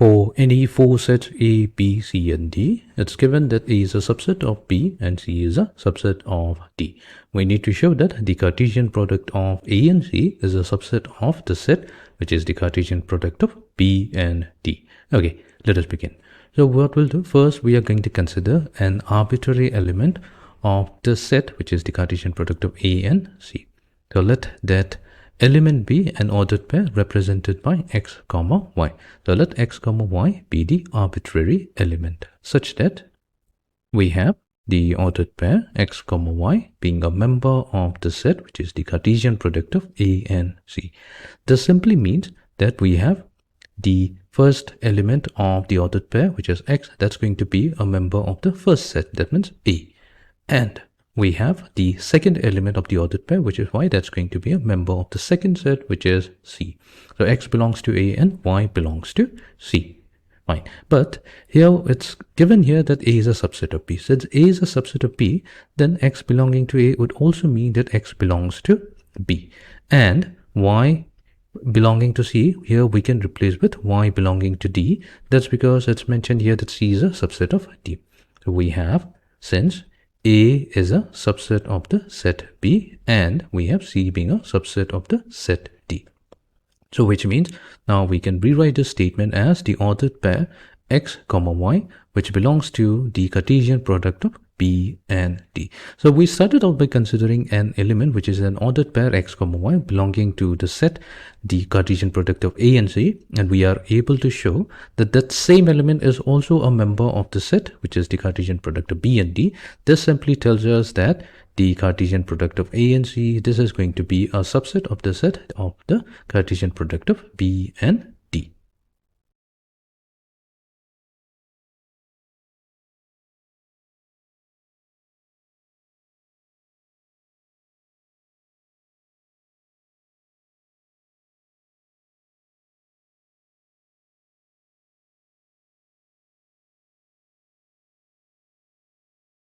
For any four sets A, B, C, and D, it's given that A is a subset of B and C is a subset of D. We need to show that the Cartesian product of A and C is a subset of the set, which is the Cartesian product of B and D. Okay, let us begin. So what we'll do, first we are going to consider an arbitrary element of the set, which is the Cartesian product of A and C. So let that element be an ordered pair represented by x comma y. So let x comma y be the arbitrary element such that we have the ordered pair x comma y being a member of the set, which is the Cartesian product of A and C. This simply means that we have the first element of the ordered pair, which is x, that's going to be a member of the first set, that means A. And we have the second element of the ordered pair, which is y, that's going to be a member of the second set, which is C. So x belongs to A and y belongs to C. Fine. But here it's given here that A is a subset of B. Since A is a subset of B, then x belonging to A would also mean that x belongs to B. And y belonging to C, here we can replace with y belonging to D. That's because it's mentioned here that C is a subset of D. So we have, since A is a subset of the set B and we have C being a subset of the set D. So which means now we can rewrite this statement as the ordered pair x comma y, which belongs to the Cartesian product of B and D. So we started out by considering an element which is an ordered pair x comma y belonging to the set, the Cartesian product of A and C, and we are able to show that that same element is also a member of the set, which is the Cartesian product of B and D. This simply tells us that the Cartesian product of A and C, this is going to be a subset of the set of the Cartesian product of B and